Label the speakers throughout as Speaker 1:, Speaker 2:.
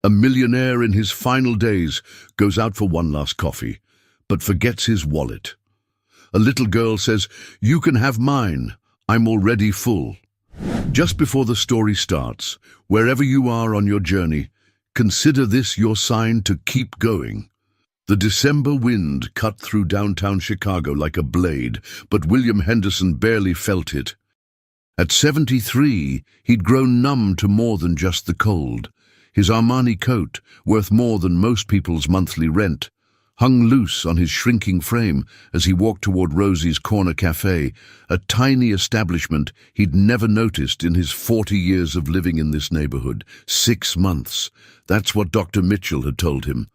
Speaker 1: A millionaire in his final days goes out for one last coffee, but forgets his wallet. A little girl says, "You can have mine. I'm already full." Just before the story starts, wherever you are on your journey, consider this your sign to keep going. The December wind cut through downtown Chicago like a blade, but William Henderson barely felt it. At 73, he'd grown numb to more than just the cold. His Armani coat, worth more than most people's monthly rent, hung loose on his shrinking frame as he walked toward Rosie's Corner Cafe, a tiny establishment he'd never noticed in his 40 years of living in this neighborhood. 6 months. That's what Dr. Mitchell had told him.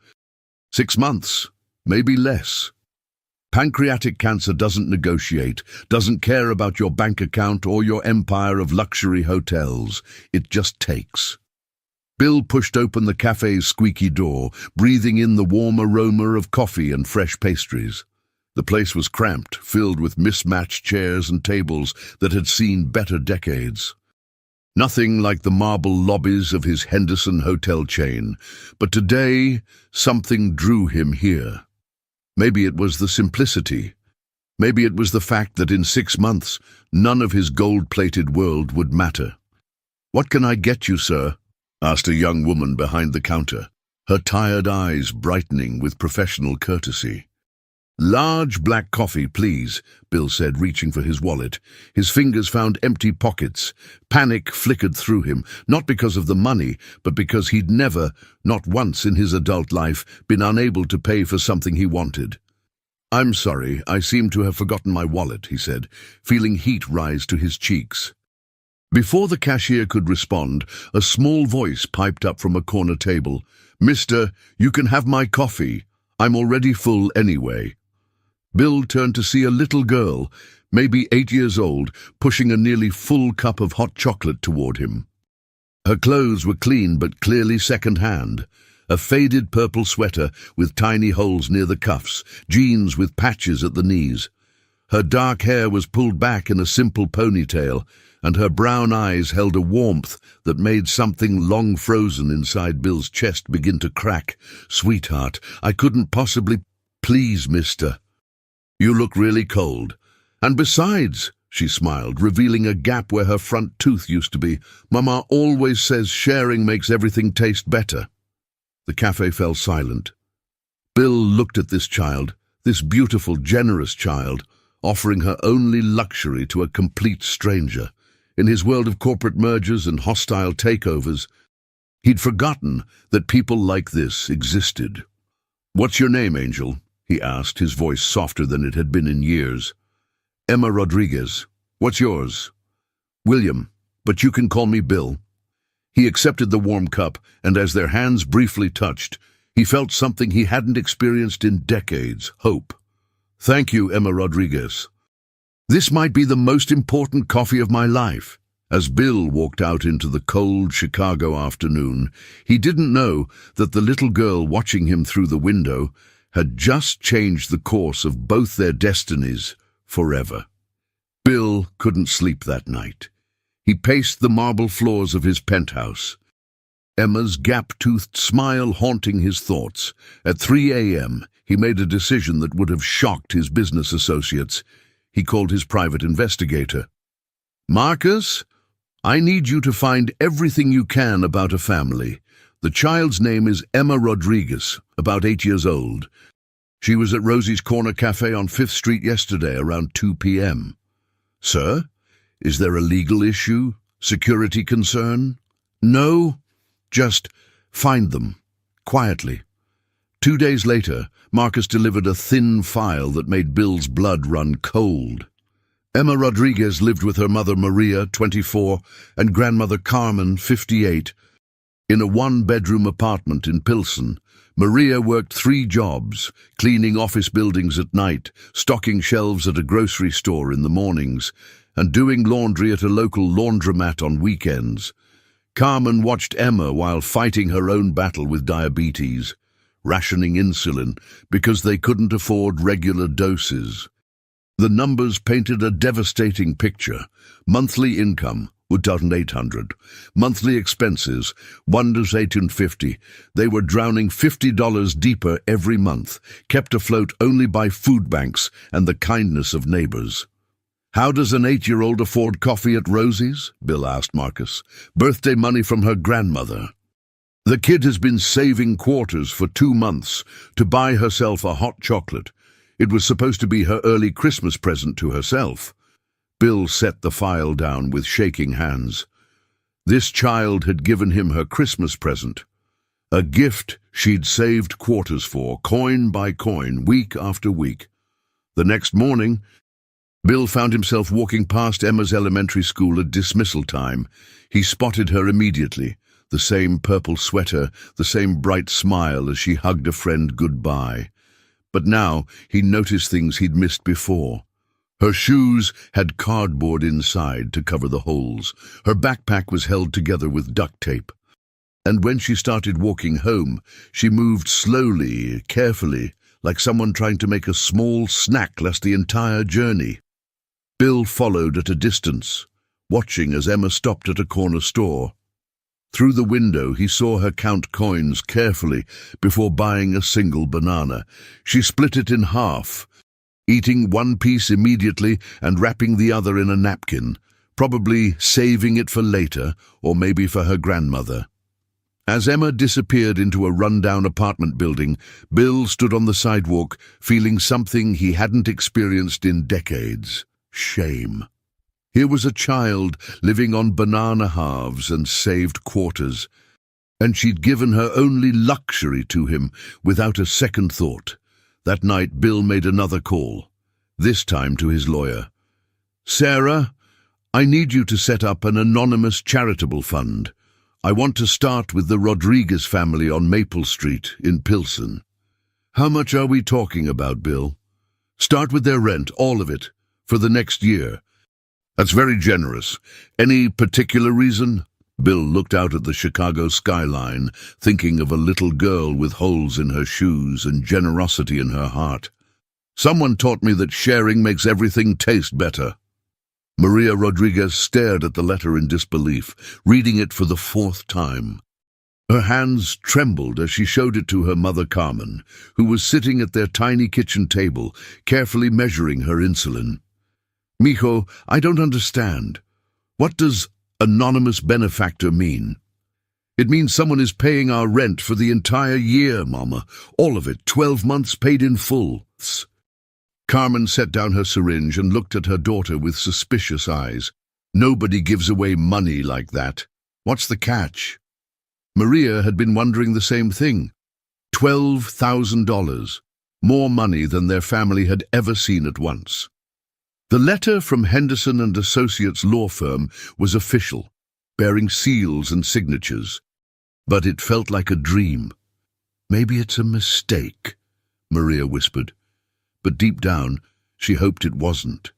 Speaker 1: 6 months, maybe less. Pancreatic cancer doesn't negotiate, doesn't care about your bank account or your empire of luxury hotels. It just takes. Bill pushed open the cafe's squeaky door, breathing in the warm aroma of coffee and fresh pastries. The place was cramped, filled with mismatched chairs and tables that had seen better decades. Nothing like the marble lobbies of his Henderson hotel chain, but today something drew him here. Maybe it was the simplicity. Maybe it was the fact that in 6 months none of his gold-plated world would matter. "What can I get you, sir?" asked a young woman behind the counter, her tired eyes brightening with professional courtesy. "Large black coffee, please," Bill said, reaching for his wallet. His fingers found empty pockets. Panic flickered through him, not because of the money, but because he'd never, not once in his adult life, been unable to pay for something he wanted. "I'm sorry, I seem to have forgotten my wallet," he said, feeling heat rise to his cheeks. Before the cashier could respond, a small voice piped up from a corner table. "Mister, you can have my coffee. I'm already full anyway." Bill turned to see a little girl, maybe 8 years old, pushing a nearly full cup of hot chocolate toward him. Her clothes were clean but clearly second-hand. A faded purple sweater with tiny holes near the cuffs, jeans with patches at the knees. Her dark hair was pulled back in a simple ponytail, and her brown eyes held a warmth that made something long frozen inside Bill's chest begin to crack. "Sweetheart, I couldn't possibly—" "Please, mister. You look really cold. And besides," she smiled, revealing a gap where her front tooth used to be, "Mama always says sharing makes everything taste better." The cafe fell silent. Bill looked at this child, this beautiful, generous child, offering her only luxury to a complete stranger. In his world of corporate mergers and hostile takeovers, he'd forgotten that people like this existed. "What's your name, Angel?" he asked, his voice softer than it had been in years. "Emma Rodriguez. What's yours?" "William, but you can call me Bill." He accepted the warm cup, and as their hands briefly touched, he felt something he hadn't experienced in decades: hope. "Thank you, Emma Rodriguez. This might be the most important coffee of my life." As Bill walked out into the cold Chicago afternoon, he didn't know that the little girl watching him through the window had just changed the course of both their destinies forever. Bill couldn't sleep that night. He paced the marble floors of his penthouse, Emma's gap-toothed smile haunting his thoughts. At 3 a.m., he made a decision that would have shocked his business associates. He called his private investigator. "Marcus, I need you to find everything you can about a family. The child's name is Emma Rodriguez, about 8 years old. She was at Rosie's Corner Cafe on 5th Street yesterday around 2 p.m. "Sir, is there a legal issue? Security concern?" "No, just find them, quietly." 2 days later, Marcus delivered a thin file that made Bill's blood run cold. Emma Rodriguez lived with her mother Maria, 24, and grandmother Carmen, 58, in a one-bedroom apartment in Pilsen. Maria worked 3 jobs, cleaning office buildings at night, stocking shelves at a grocery store in the mornings, and doing laundry at a local laundromat on weekends. Carmen watched Emma while fighting her own battle with diabetes, rationing insulin because they couldn't afford regular doses. The numbers painted a devastating picture. Monthly income, $1,800. Monthly expenses, $1,850. They were drowning $50 deeper every month, kept afloat only by food banks and the kindness of neighbors. "How does an 8-year-old afford coffee at Rosie's?" Bill asked Marcus. "Birthday money from her grandmother. The kid has been saving quarters for 2 months to buy herself a hot chocolate. It was supposed to be her early Christmas present to herself." Bill set the file down with shaking hands. This child had given him her Christmas present, a gift she'd saved quarters for, coin by coin, week after week. The next morning, Bill found himself walking past Emma's elementary school at dismissal time. He spotted her immediately, the same purple sweater, the same bright smile as she hugged a friend goodbye. But now he noticed things he'd missed before. Her shoes had cardboard inside to cover the holes. Her backpack was held together with duct tape. And when she started walking home, she moved slowly, carefully, like someone trying to make a small snack last the entire journey. Bill followed at a distance, watching as Emma stopped at a corner store. Through the window, he saw her count coins carefully before buying a single banana. She split it in half, eating one piece immediately and wrapping the other in a napkin, probably saving it for later or maybe for her grandmother. As Emma disappeared into a rundown apartment building, Bill stood on the sidewalk, feeling something he hadn't experienced in decades: shame. Here was a child living on banana halves and saved quarters, and she'd given her only luxury to him without a second thought. That night, Bill made another call, this time to his lawyer. "Sarah, I need you to set up an anonymous charitable fund. I want to start with the Rodriguez family on Maple Street in Pilsen." "How much are we talking about, Bill?" "Start with their rent, all of it, for the next year." "That's very generous. Any particular reason?" Bill looked out at the Chicago skyline, thinking of a little girl with holes in her shoes and generosity in her heart. "Someone taught me that sharing makes everything taste better." Maria Rodriguez stared at the letter in disbelief, reading it for the 4th time. Her hands trembled as she showed it to her mother Carmen, who was sitting at their tiny kitchen table, carefully measuring her insulin. "Mijo, I don't understand. What does anonymous benefactor mean?" "It means someone is paying our rent for the entire year, Mama. All of it, 12 months paid in full." Carmen set down her syringe and looked at her daughter with suspicious eyes. "Nobody gives away money like that. What's the catch?" Maria had been wondering the same thing. $12,000, more money than their family had ever seen at once. The letter from Henderson and Associates law firm was official, bearing seals and signatures, but it felt like a dream. "Maybe it's a mistake," Maria whispered, but deep down she hoped it wasn't.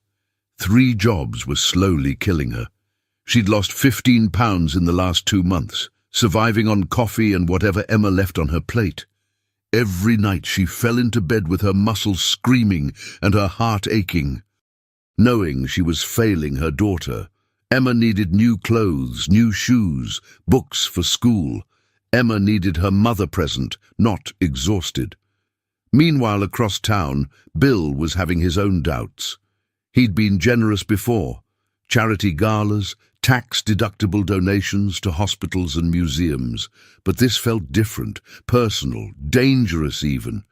Speaker 1: 3 jobs were slowly killing her. She'd lost 15 pounds in the last 2 months, surviving on coffee and whatever Emma left on her plate. Every night she fell into bed with her muscles screaming and her heart aching. Knowing she was failing her daughter, Emma needed new clothes, new shoes, books for school. Emma needed her mother present, not exhausted. Meanwhile, across town, Bill was having his own doubts. He'd been generous before: charity galas, tax-deductible donations to hospitals and museums. But this felt different, personal, dangerous even.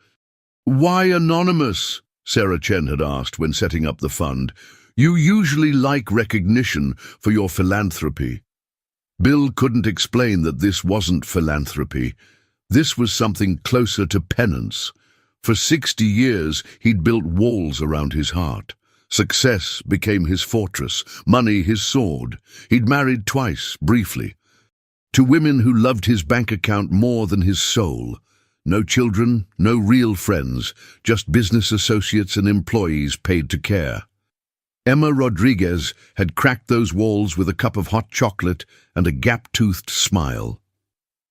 Speaker 1: "Why anonymous?" Sarah Chen had asked when setting up the fund. "You usually like recognition for your philanthropy." Bill couldn't explain that this wasn't philanthropy. This was something closer to penance. For 60 years, he'd built walls around his heart. Success became his fortress, money his sword. He'd married twice, briefly, to women who loved his bank account more than his soul. No children, no real friends, just business associates and employees paid to care. Emma Rodriguez had cracked those walls with a cup of hot chocolate and a gap-toothed smile.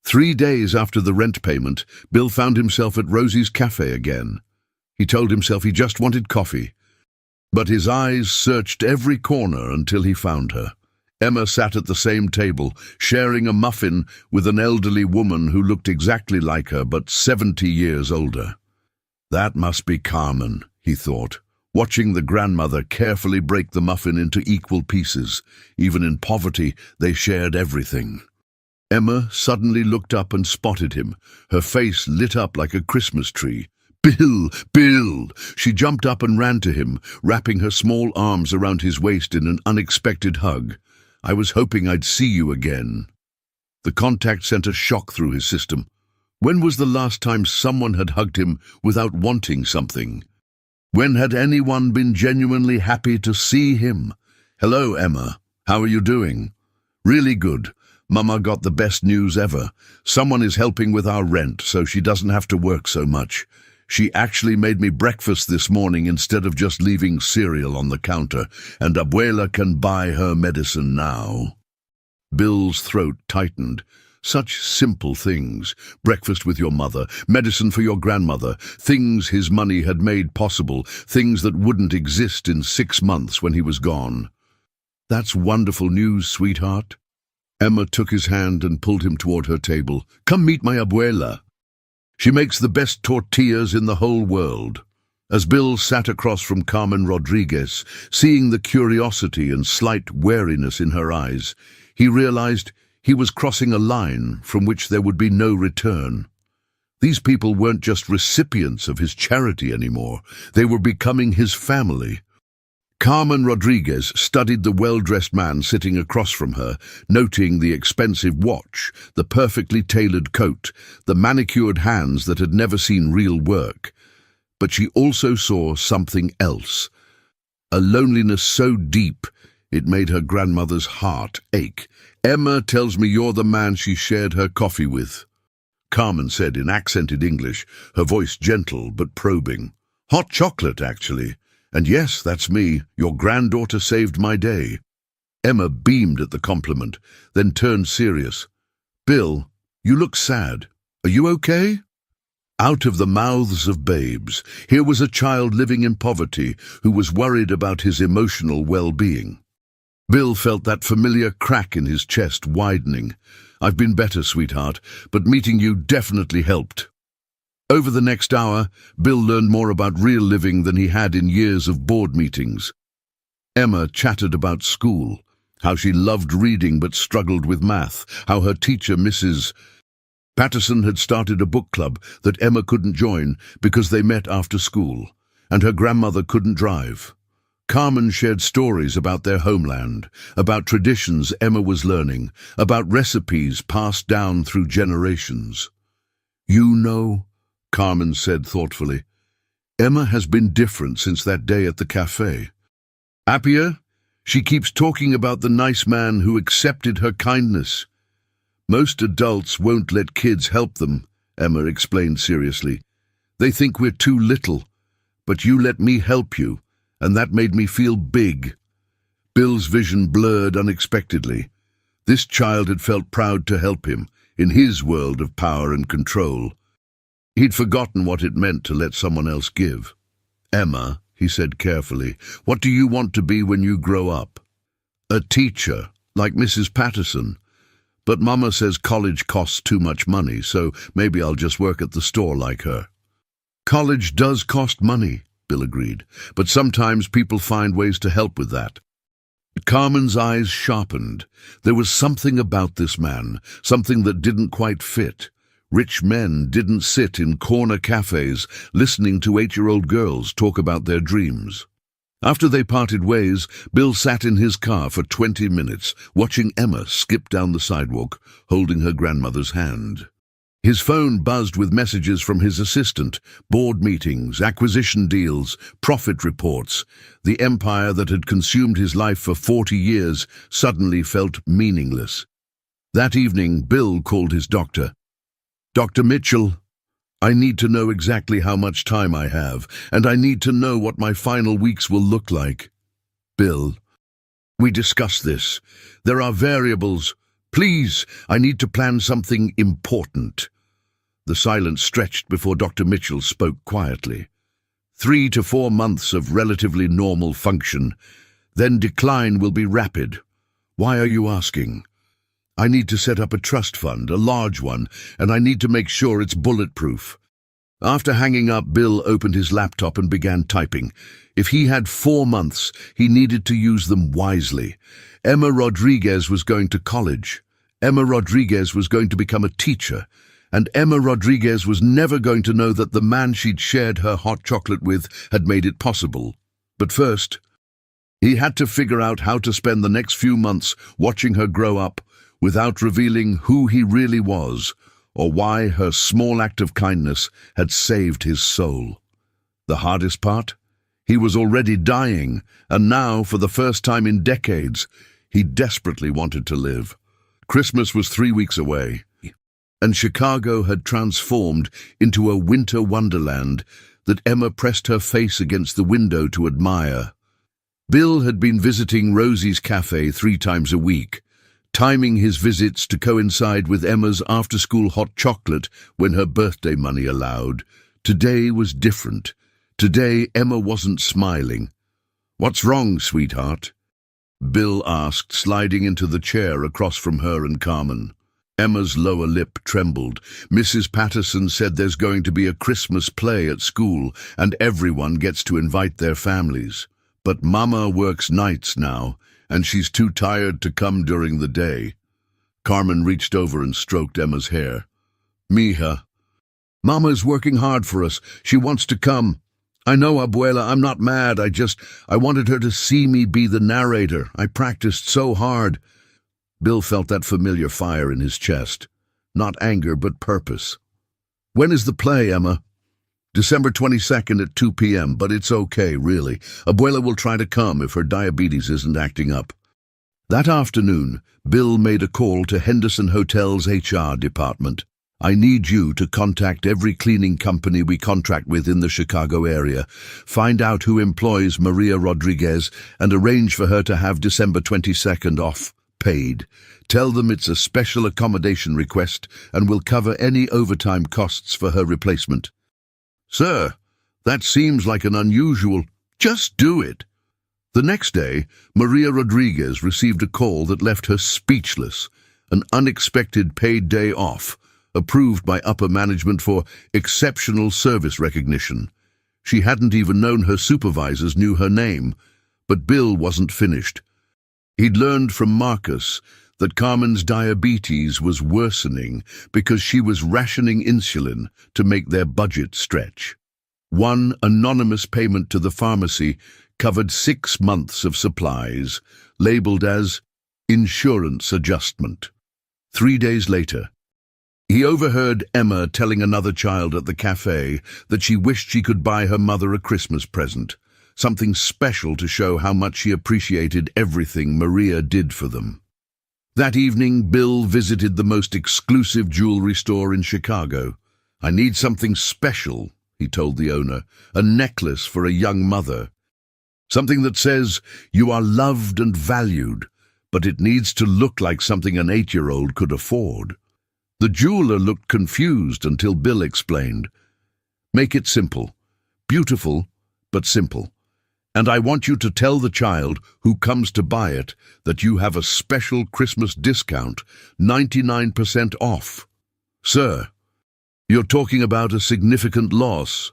Speaker 1: 3 days after the rent payment, Bill found himself at Rosie's cafe again. He told himself he just wanted coffee, but his eyes searched every corner until he found her. Emma sat at the same table, sharing a muffin with an elderly woman who looked exactly like her but 70 years older. That must be Carmen, he thought, watching the grandmother carefully break the muffin into equal pieces. Even in poverty, they shared everything. Emma suddenly looked up and spotted him, her face lit up like a Christmas tree. "Bill! Bill!" She jumped up and ran to him, wrapping her small arms around his waist in an unexpected hug. "I was hoping I'd see you again." The contact sent a shock through his system. When was the last time someone had hugged him without wanting something? When had anyone been genuinely happy to see him? "Hello, Emma. How are you doing?" "Really good. Mama got the best news ever. Someone is helping with our rent, so she doesn't have to work so much. She actually made me breakfast this morning instead of just leaving cereal on the counter, and Abuela can buy her medicine now." Bill's throat tightened. Such simple things. Breakfast with your mother, medicine for your grandmother, things his money had made possible, things that wouldn't exist in 6 months when he was gone. "That's wonderful news, sweetheart." Emma took his hand and pulled him toward her table. "Come meet my abuela. She makes the best tortillas in the whole world." As Bill sat across from Carmen Rodriguez, seeing the curiosity and slight wariness in her eyes, he realized he was crossing a line from which there would be no return. These people weren't just recipients of his charity anymore. They were becoming his family. Carmen Rodriguez studied the well-dressed man sitting across from her, noting the expensive watch, the perfectly tailored coat, the manicured hands that had never seen real work. But she also saw something else, a loneliness so deep it made her grandmother's heart ache. "Emma tells me you're the man she shared her coffee with," Carmen said in accented English, her voice gentle but probing. "Hot chocolate, actually. And yes, that's me. Your granddaughter saved my day." Emma beamed at the compliment, then turned serious. "Bill, you look sad. Are you okay?" Out of the mouths of babes, here was a child living in poverty who was worried about his emotional well-being. Bill felt that familiar crack in his chest widening. "I've been better, sweetheart, but meeting you definitely helped." Over the next hour, Bill learned more about real living than he had in years of board meetings. Emma chattered about school, how she loved reading but struggled with math, how her teacher, Mrs. Patterson, had started a book club that Emma couldn't join because they met after school, and her grandmother couldn't drive. Carmen shared stories about their homeland, about traditions Emma was learning, about recipes passed down through generations. "You know," Carmen said thoughtfully, "Emma has been different since that day at the cafe. Happier? She keeps talking about the nice man who accepted her kindness." "Most adults won't let kids help them," Emma explained seriously. "They think we're too little, but you let me help you, and that made me feel big." Bill's vision blurred unexpectedly. This child had felt proud to help him, in his world of power and control. He'd forgotten what it meant to let someone else give. "Emma," he said carefully, "what do you want to be when you grow up?" "A teacher, like Mrs. Patterson. But Mama says college costs too much money, so maybe I'll just work at the store like her." "College does cost money," Bill agreed, "but sometimes people find ways to help with that." Carmen's eyes sharpened. There was something about this man, something that didn't quite fit. Rich men didn't sit in corner cafes listening to 8-year-old girls talk about their dreams. After they parted ways, Bill sat in his car for 20 minutes, watching Emma skip down the sidewalk, holding her grandmother's hand. His phone buzzed with messages from his assistant, board meetings, acquisition deals, profit reports. The empire that had consumed his life for 40 years suddenly felt meaningless. That evening, Bill called his doctor. "Dr. Mitchell, I need to know exactly how much time I have, and I need to know what my final weeks will look like." "Bill, we discussed this. There are variables. Please, I need to plan something important." The silence stretched before Dr. Mitchell spoke quietly. 3 to 4 months of relatively normal function, then decline will be rapid. Why are you asking? I need to set up a trust fund, a large one, and I need to make sure it's bulletproof. After hanging up, Bill opened his laptop and began typing. If he had 4 months, he needed to use them wisely. Emma Rodriguez was going to college. Emma Rodriguez was going to become a teacher. And Emma Rodriguez was never going to know that the man she'd shared her hot chocolate with had made it possible. But first, he had to figure out how to spend the next few months watching her grow up without revealing who he really was or why her small act of kindness had saved his soul. The hardest part? He was already dying, and now, for the first time in decades, he desperately wanted to live. Christmas was 3 weeks away, and Chicago had transformed into a winter wonderland that Emma pressed her face against the window to admire. Bill had been visiting Rosie's cafe 3 times a week, timing his visits to coincide with Emma's after-school hot chocolate when her birthday money allowed. Today was different. Today, Emma wasn't smiling. "What's wrong, sweetheart?" Bill asked, sliding into the chair across from her and Carmen. Emma's lower lip trembled. "Mrs. Patterson said there's going to be a Christmas play at school, and everyone gets to invite their families. But Mama works nights now, and she's too tired to come during the day." Carmen reached over and stroked Emma's hair. "Mija, Mama's working hard for us. She wants to come. I know, Abuela, I'm not mad. I wanted her to see me be the narrator. I practiced so hard." Bill felt that familiar fire in his chest. Not anger, but purpose. "When is the play, Emma?" "December 22nd at 2 p.m., but it's okay, really. Abuela will try to come if her diabetes isn't acting up." That afternoon, Bill made a call to Henderson Hotel's HR department. "I need you to contact every cleaning company we contract with in the Chicago area, find out who employs Maria Rodriguez, and arrange for her to have December 22nd off, paid. Tell them it's a special accommodation request and will cover any overtime costs for her replacement." "Sir, that seems like an unusual—" "Just do it." The next day, Maria Rodriguez received a call that left her speechless. An unexpected paid day off, approved by upper management for exceptional service recognition. She hadn't even known her supervisors knew her name. But Bill wasn't finished. He'd learned from Marcus that Carmen's diabetes was worsening because she was rationing insulin to make their budget stretch. One anonymous payment to the pharmacy covered 6 months of supplies, labeled as insurance adjustment. 3 days later, he overheard Emma telling another child at the cafe that she wished she could buy her mother a Christmas present, something special to show how much she appreciated everything Maria did for them. That evening, Bill visited the most exclusive jewelry store in Chicago. "I need something special," he told the owner, "a necklace for a young mother. Something that says, you are loved and valued, but it needs to look like something an 8-year-old could afford." The jeweler looked confused until Bill explained. "Make it simple, beautiful, but simple. And I want you to tell the child who comes to buy it that you have a special Christmas discount, 99% off." "Sir, you're talking about a significant loss."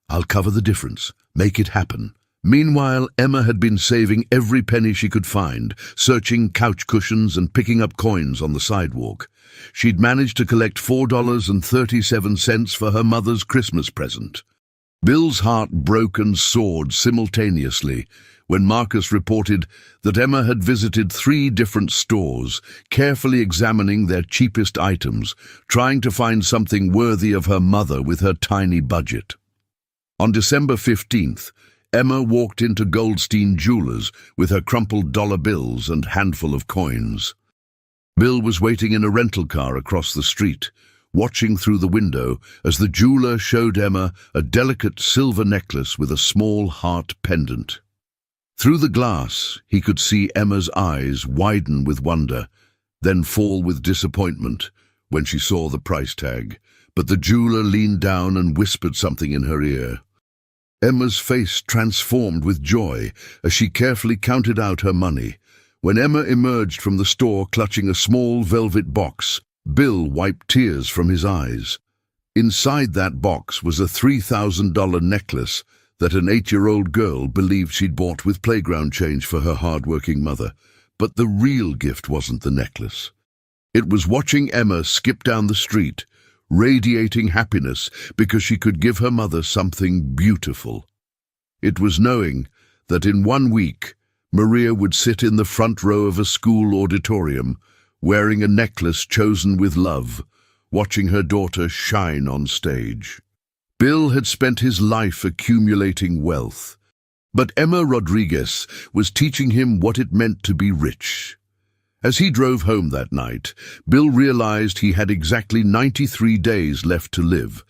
Speaker 1: "I'll cover the difference. Make it happen." Meanwhile, Emma had been saving every penny she could find, searching couch cushions and picking up coins on the sidewalk. She'd managed to collect $4.37 for her mother's Christmas present. Bill's heart broke and soared simultaneously when Marcus reported that Emma had visited 3 different stores, carefully examining their cheapest items, trying to find something worthy of her mother with her tiny budget. On December 15th, Emma walked into Goldstein Jewelers with her crumpled dollar bills and handful of coins. Bill was waiting in a rental car across the street, watching through the window as the jeweler showed Emma a delicate silver necklace with a small heart pendant. Through the glass, he could see Emma's eyes widen with wonder, then fall with disappointment when she saw the price tag, but the jeweler leaned down and whispered something in her ear. Emma's face transformed with joy as she carefully counted out her money, When Emma emerged from the store clutching a small velvet box, Bill wiped tears from his eyes. Inside that box was a $3,000 necklace that an 8-year-old girl believed she'd bought with playground change for her hard-working mother. But the real gift wasn't the necklace. It was watching Emma skip down the street, radiating happiness because she could give her mother something beautiful. It was knowing that in 1 week, Maria would sit in the front row of a school auditorium, wearing a necklace chosen with love, watching her daughter shine on stage. Bill had spent his life accumulating wealth, but Emma Rodriguez was teaching him what it meant to be rich. As he drove home that night, Bill realized he had exactly 93 days left to live,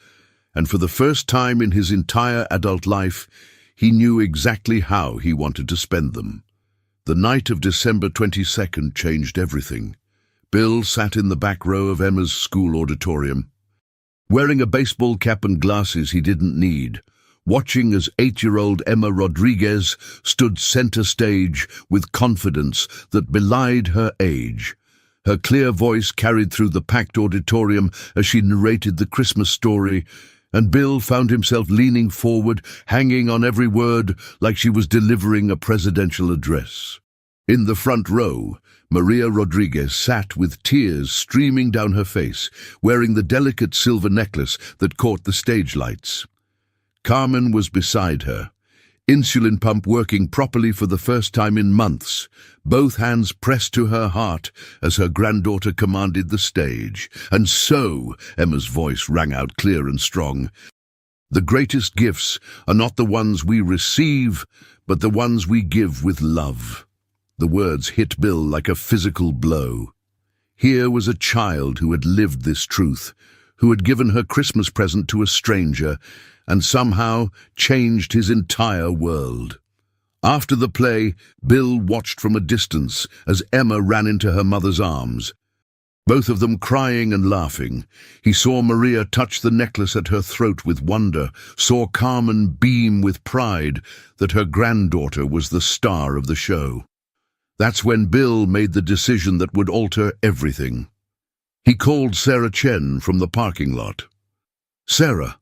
Speaker 1: and for the first time in his entire adult life, he knew exactly how he wanted to spend them. The night of December 22nd changed everything. Bill sat in the back row of Emma's school auditorium, wearing a baseball cap and glasses he didn't need, watching as 8-year-old Emma Rodriguez stood center stage with confidence that belied her age. Her clear voice carried through the packed auditorium as she narrated the Christmas story, and Bill found himself leaning forward, hanging on every word like she was delivering a presidential address. In the front row, Maria Rodriguez sat with tears streaming down her face, wearing the delicate silver necklace that caught the stage lights. Carmen was beside her, insulin pump working properly for the first time in months, both hands pressed to her heart as her granddaughter commanded the stage. And so, Emma's voice rang out clear and strong, "The greatest gifts are not the ones we receive, but the ones we give with love." The words hit Bill like a physical blow. Here was a child who had lived this truth, who had given her Christmas present to a stranger, and somehow changed his entire world. After the play, Bill watched from a distance as Emma ran into her mother's arms, both of them crying and laughing. He saw Maria touch the necklace at her throat with wonder, saw Carmen beam with pride that her granddaughter was the star of the show. That's when Bill made the decision that would alter everything. He called Sarah Chen from the parking lot. "Sarah,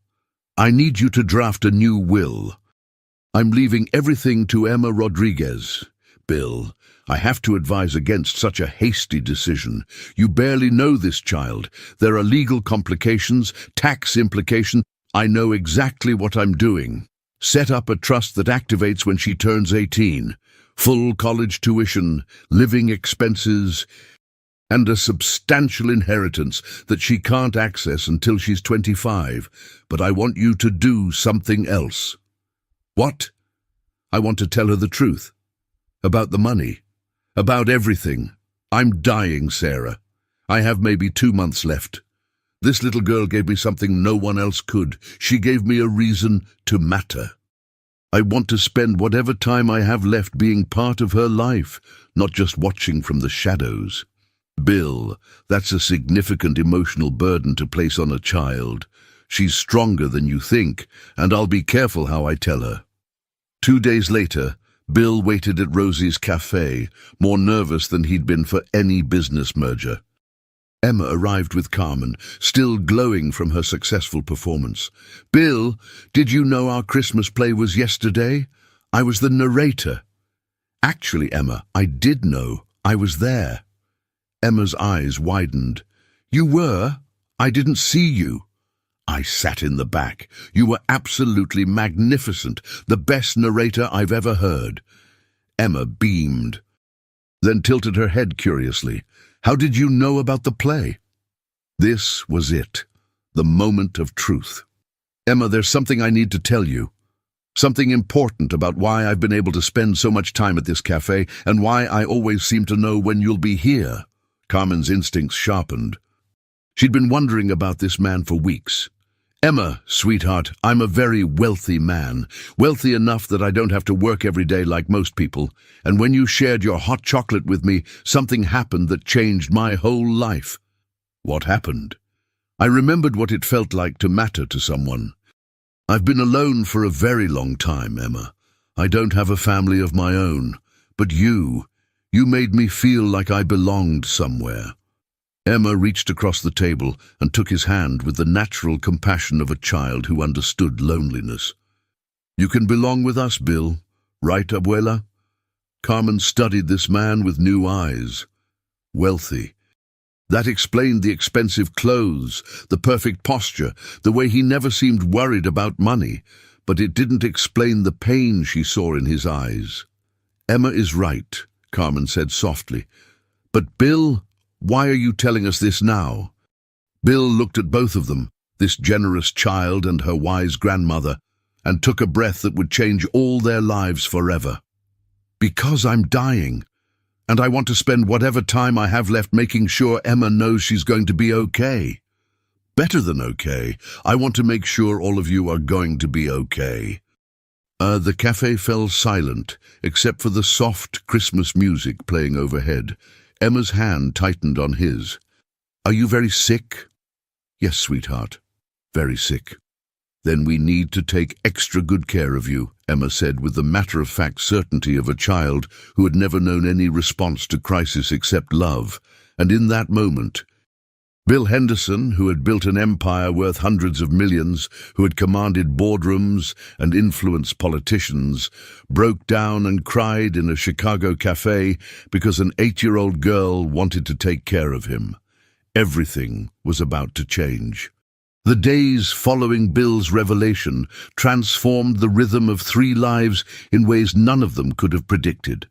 Speaker 1: I need you to draft a new will. I'm leaving everything to Emma Rodriguez." "Bill, I have to advise against such a hasty decision. You barely know this child. There are legal complications, tax implications. I know exactly what I'm doing. Set up a trust that activates when she turns 18. Full college tuition, living expenses, and a substantial inheritance that she can't access until she's 25. But I want you to do something else." "What?" "I want to tell her the truth. About the money. About everything. I'm dying, Sarah. I have maybe 2 months left. This little girl gave me something no one else could. She gave me a reason to matter. I want to spend whatever time I have left being part of her life, not just watching from the shadows." "Bill, that's a significant emotional burden to place on a child. She's stronger than you think, and I'll be careful how I tell her." 2 days later, Bill waited at Rosie's cafe, more nervous than he'd been for any business merger. Emma arrived with Carmen, still glowing from her successful performance. "Bill, did you know our Christmas play was yesterday? I was the narrator." "Actually, Emma, I did know. I was there." Emma's eyes widened. "You were? I didn't see you." "I sat in the back. You were absolutely magnificent, the best narrator I've ever heard." Emma beamed, then tilted her head curiously. "How did you know about the play?" This was it, the moment of truth. "Emma, there's something I need to tell you. Something important about why I've been able to spend so much time at this cafe and why I always seem to know when you'll be here." Carmen's instincts sharpened. She'd been wondering about this man for weeks. "Emma, sweetheart, I'm a very wealthy man, wealthy enough that I don't have to work every day like most people, and when you shared your hot chocolate with me, something happened that changed my whole life." "What happened?" "I remembered what it felt like to matter to someone. I've been alone for a very long time, Emma. I don't have a family of my own, but you You made me feel like I belonged somewhere." Emma reached across the table and took his hand with the natural compassion of a child who understood loneliness. "You can belong with us, Bill. Right, Abuela?" Carmen studied this man with new eyes. Wealthy. That explained the expensive clothes, the perfect posture, the way he never seemed worried about money, but it didn't explain the pain she saw in his eyes. "Emma is right," Carmen said softly. "But Bill, why are you telling us this now?" Bill looked at both of them, this generous child and her wise grandmother, and took a breath that would change all their lives forever. "Because I'm dying, and I want to spend whatever time I have left making sure Emma knows she's going to be okay. Better than okay. I want to make sure all of you are going to be okay." The cafe fell silent, except for the soft Christmas music playing overhead. Emma's hand tightened on his. "Are you very sick?" "Yes, sweetheart, very sick." "Then we need to take extra good care of you," Emma said with the matter-of-fact certainty of a child who had never known any response to crisis except love. And in that moment, Bill Henderson, who had built an empire worth hundreds of millions, who had commanded boardrooms and influenced politicians, broke down and cried in a Chicago cafe because an 8-year-old girl wanted to take care of him. Everything was about to change. The days following Bill's revelation transformed the rhythm of 3 lives in ways none of them could have predicted.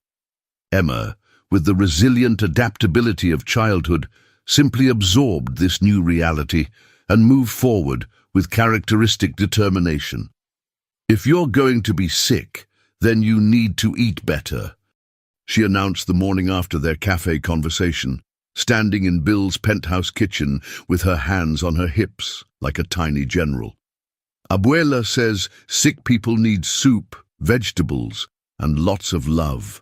Speaker 1: Emma, with the resilient adaptability of childhood, simply absorbed this new reality and moved forward with characteristic determination. "If you're going to be sick, then you need to eat better," she announced the morning after their cafe conversation, standing in Bill's penthouse kitchen with her hands on her hips like a tiny general. "Abuela says sick people need soup, vegetables, and lots of love."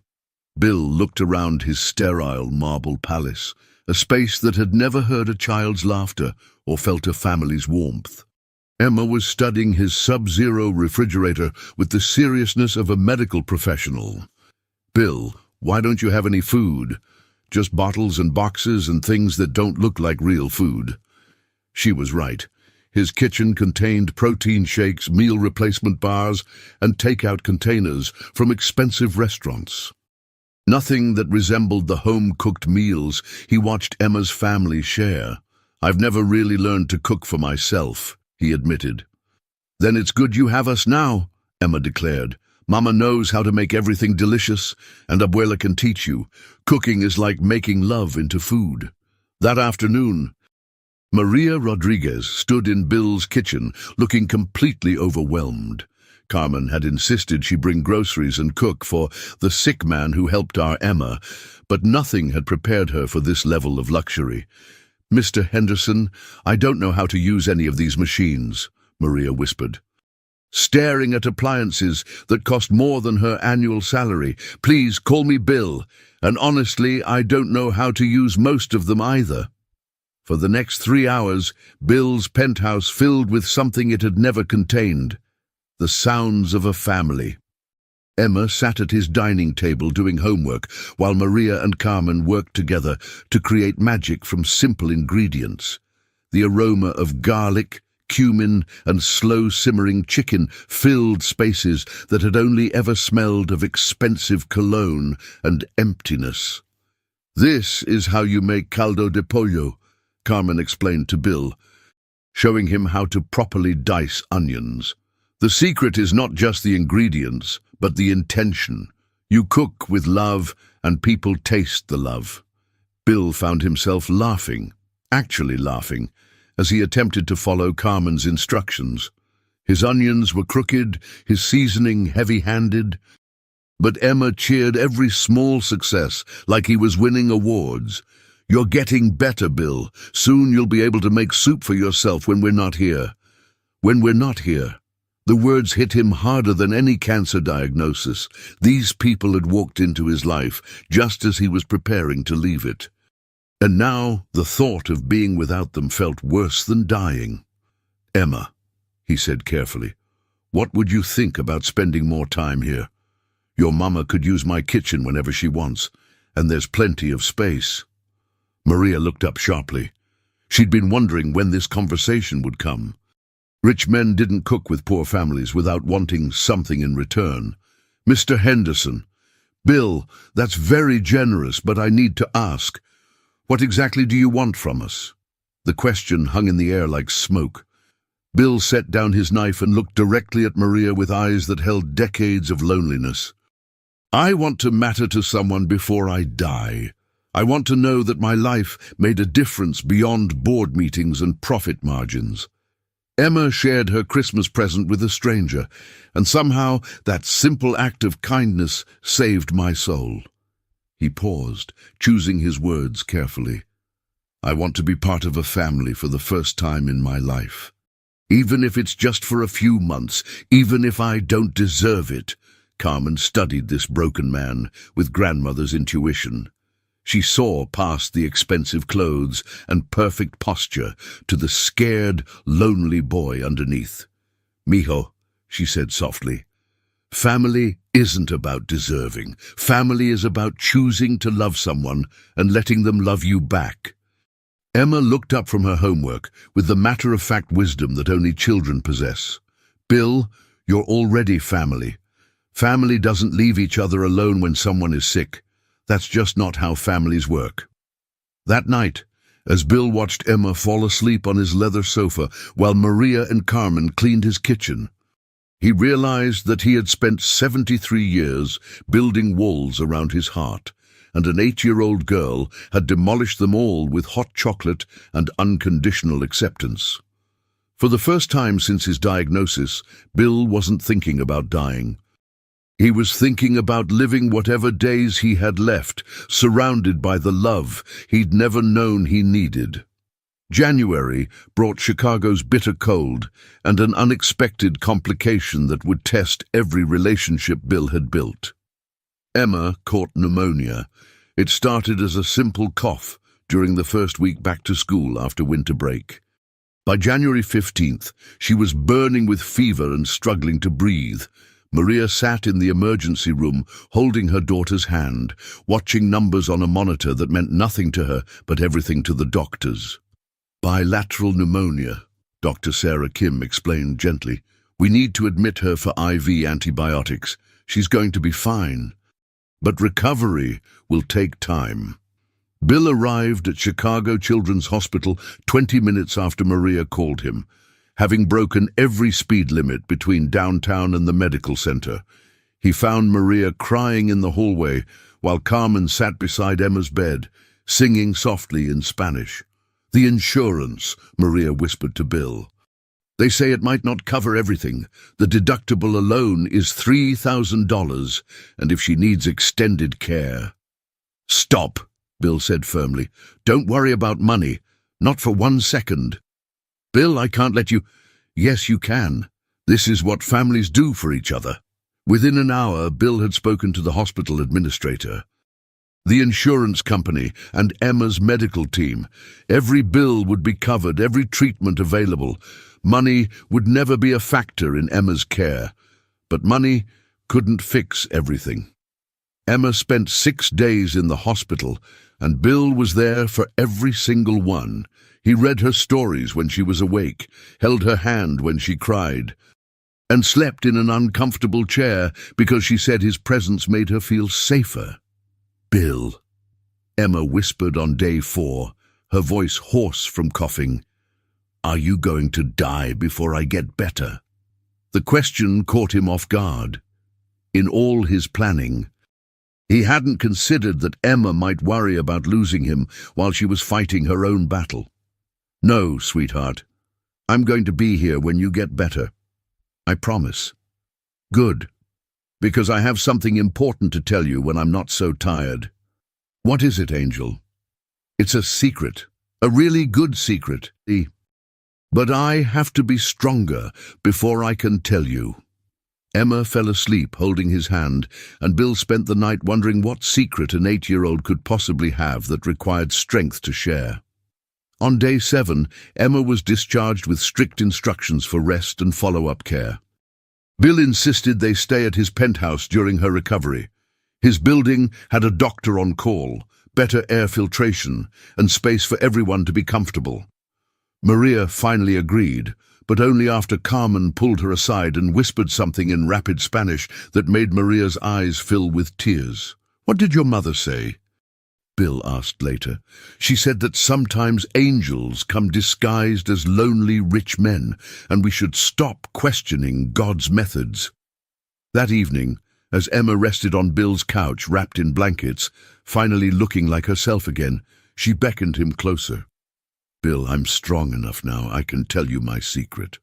Speaker 1: Bill looked around his sterile marble palace, a space that had never heard a child's laughter or felt a family's warmth. Emma was studying his sub-zero refrigerator with the seriousness of a medical professional. "Bill, why don't you have any food? Just bottles and boxes and things that don't look like real food." She was right. His kitchen contained protein shakes, meal replacement bars, and takeout containers from expensive restaurants. Nothing that resembled the home-cooked meals he watched Emma's family share. "I've never really learned to cook for myself," he admitted. "Then it's good you have us now," Emma declared. "Mama knows how to make everything delicious, and Abuela can teach you. Cooking is like making love into food." That afternoon, Maria Rodriguez stood in Bill's kitchen, looking completely overwhelmed. Carmen had insisted she bring groceries and cook for the sick man who helped our Emma, but nothing had prepared her for this level of luxury. "Mr. Henderson, I don't know how to use any of these machines," Maria whispered, staring at appliances that cost more than her annual salary. "Please call me Bill, and honestly, I don't know how to use most of them either." For the next 3 hours, Bill's penthouse filled with something it had never contained: the sounds of a family. Emma sat at his dining table doing homework, while Maria and Carmen worked together to create magic from simple ingredients. The aroma of garlic, cumin, and slow-simmering chicken filled spaces that had only ever smelled of expensive cologne and emptiness. "This is how you make caldo de pollo," Carmen explained to Bill, showing him how to properly dice onions. "The secret is not just the ingredients, but the intention. You cook with love, and people taste the love." Bill found himself laughing, actually laughing, as he attempted to follow Carmen's instructions. His onions were crooked, his seasoning heavy-handed, but Emma cheered every small success like he was winning awards. "You're getting better, Bill. Soon you'll be able to make soup for yourself when we're not here." When we're not here. The words hit him harder than any cancer diagnosis. These people had walked into his life just as he was preparing to leave it. And now the thought of being without them felt worse than dying. "Emma," he said carefully, "what would you think about spending more time here? Your mama could use my kitchen whenever she wants, and there's plenty of space." Maria looked up sharply. She'd been wondering when this conversation would come. Rich men didn't cook with poor families without wanting something in return. "Mr. Henderson." "Bill, that's very generous, but I need to ask, what exactly do you want from us?" The question hung in the air like smoke. Bill set down his knife and looked directly at Maria with eyes that held decades of loneliness. "I want to matter to someone before I die. I want to know that my life made a difference beyond board meetings and profit margins. Emma shared her Christmas present with a stranger, and somehow that simple act of kindness saved my soul." He paused, choosing his words carefully. "I want to be part of a family for the first time in my life. Even if it's just for a few months, even if I don't deserve it." Carmen studied this broken man with grandmother's intuition. She saw past the expensive clothes and perfect posture to the scared, lonely boy underneath. "Mijo," she said softly, "family isn't about deserving. Family is about choosing to love someone and letting them love you back." Emma looked up from her homework with the matter-of-fact wisdom that only children possess. "Bill, you're already family. Family doesn't leave each other alone when someone is sick. That's just not how families work." That night, as Bill watched Emma fall asleep on his leather sofa while Maria and Carmen cleaned his kitchen, he realized that he had spent 73 years building walls around his heart, and an 8-year-old girl had demolished them all with hot chocolate and unconditional acceptance. For the first time since his diagnosis, Bill wasn't thinking about dying. He was thinking about living whatever days he had left, surrounded by the love he'd never known he needed. January brought Chicago's bitter cold and an unexpected complication that would test every relationship Bill had built. Emma caught pneumonia. It started as a simple cough during the first week back to school after winter break. By January 15th, she was burning with fever and struggling to breathe. Maria sat in the emergency room, holding her daughter's hand, watching numbers on a monitor that meant nothing to her but everything to the doctors. "Bilateral pneumonia," Dr. Sarah Kim explained gently. "We need to admit her for IV antibiotics. She's going to be fine. But recovery will take time." Bill arrived at Chicago Children's Hospital 20 minutes after Maria called him, having broken every speed limit between downtown and the medical center. He found Maria crying in the hallway while Carmen sat beside Emma's bed, singing softly in Spanish. "The insurance," Maria whispered to Bill. "They say it might not cover everything. The deductible alone is $3,000, and if she needs extended care." "Stop," Bill said firmly. "Don't worry about money. Not for 1 second. Bill, I can't let you—" "Yes, you can. This is what families do for each other." Within an hour, Bill had spoken to the hospital administrator, the insurance company, and Emma's medical team. Every bill would be covered, every treatment available. Money would never be a factor in Emma's care. But money couldn't fix everything. Emma spent 6 days in the hospital, and Bill was there for every single one. He read her stories when she was awake, held her hand when she cried, and slept in an uncomfortable chair because she said his presence made her feel safer. "Bill," Emma whispered on day 4, her voice hoarse from coughing, "are you going to die before I get better?" The question caught him off guard. In all his planning, he hadn't considered that Emma might worry about losing him while she was fighting her own battle. "No, sweetheart. I'm going to be here when you get better. I promise." "Good. Because I have something important to tell you when I'm not so tired." "What is it, Angel?" "It's a secret. A really good secret. But I have to be stronger before I can tell you." Emma fell asleep holding his hand, and Bill spent the night wondering what secret an 8-year-old could possibly have that required strength to share. On day 7, Emma was discharged with strict instructions for rest and follow-up care. Bill insisted they stay at his penthouse during her recovery. His building had a doctor on call, better air filtration, and space for everyone to be comfortable. Maria finally agreed, but only after Carmen pulled her aside and whispered something in rapid Spanish that made Maria's eyes fill with tears. "What did your mother say?" Bill asked later. "She said that sometimes angels come disguised as lonely rich men, and we should stop questioning God's methods." That evening, as Emma rested on Bill's couch wrapped in blankets, finally looking like herself again, she beckoned him closer. "Bill, I'm strong enough now. I can tell you my secret."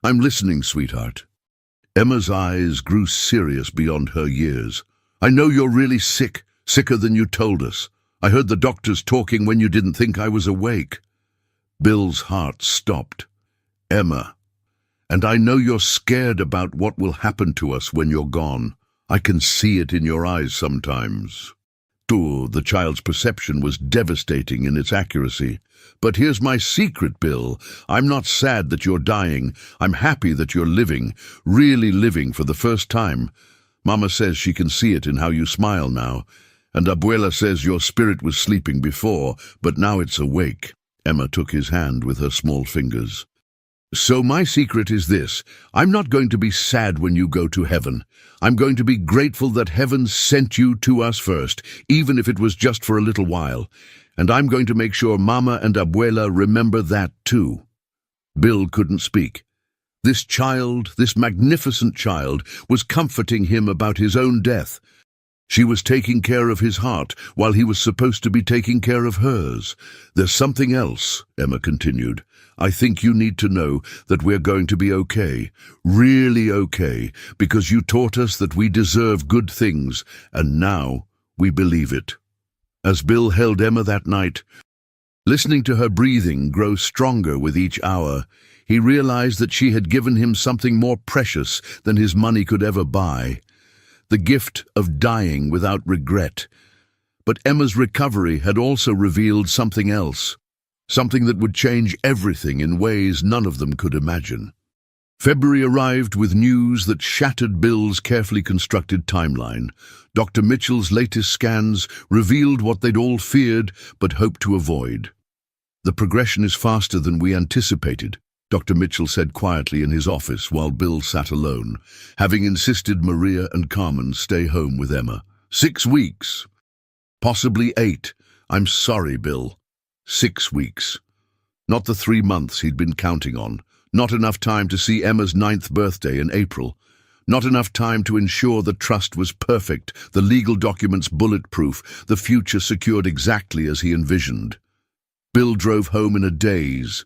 Speaker 1: "I'm listening, sweetheart." Emma's eyes grew serious beyond her years. "I know you're really sick, sicker than you told us. I heard the doctors talking when you didn't think I was awake." Bill's heart stopped. "Emma, and I know you're scared about what will happen to us when you're gone. I can see it in your eyes sometimes." The child's perception was devastating in its accuracy. "But here's my secret, Bill. I'm not sad that you're dying. I'm happy that you're living, really living for the first time. Mama says she can see it in how you smile now. And Abuela says your spirit was sleeping before, but now it's awake." Emma took his hand with her small fingers. "So my secret is this. I'm not going to be sad when you go to heaven. I'm going to be grateful that heaven sent you to us first, even if it was just for a little while. And I'm going to make sure Mama and Abuela remember that too." Bill couldn't speak. This child, this magnificent child, was comforting him about his own death. She was taking care of his heart while he was supposed to be taking care of hers. "There's something else," Emma continued. "I think you need to know that we're going to be okay, really okay, because you taught us that we deserve good things, and now we believe it." As Bill held Emma that night, listening to her breathing grow stronger with each hour, he realized that she had given him something more precious than his money could ever buy. The gift of dying without regret. But Emma's recovery had also revealed something else, something that would change everything in ways none of them could imagine. February arrived with news that shattered Bill's carefully constructed timeline. Dr. Mitchell's latest scans revealed what they'd all feared but hoped to avoid. "The progression is faster than we anticipated," Dr. Mitchell said quietly in his office while Bill sat alone, having insisted Maria and Carmen stay home with Emma. 6 weeks. Possibly 8. I'm sorry, Bill. 6 weeks. Not the 3 months he'd been counting on. Not enough time to see Emma's 9th birthday in April. Not enough time to ensure the trust was perfect, the legal documents bulletproof, the future secured exactly as he envisioned. Bill drove home in a daze,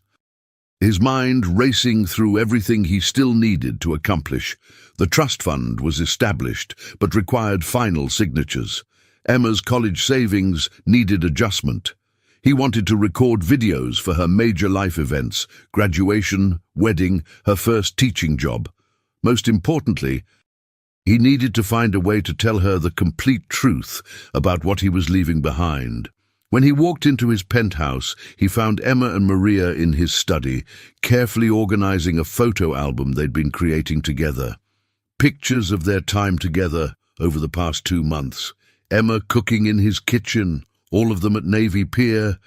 Speaker 1: his mind racing through everything he still needed to accomplish. The trust fund was established, but required final signatures. Emma's college savings needed adjustment. He wanted to record videos for her major life events, graduation, wedding, her first teaching job. Most importantly, he needed to find a way to tell her the complete truth about what he was leaving behind. When he walked into his penthouse, he found Emma and Maria in his study, carefully organizing a photo album they'd been creating together. Pictures of their time together over the past 2 months. Emma cooking in his kitchen, all of them at Navy Pier.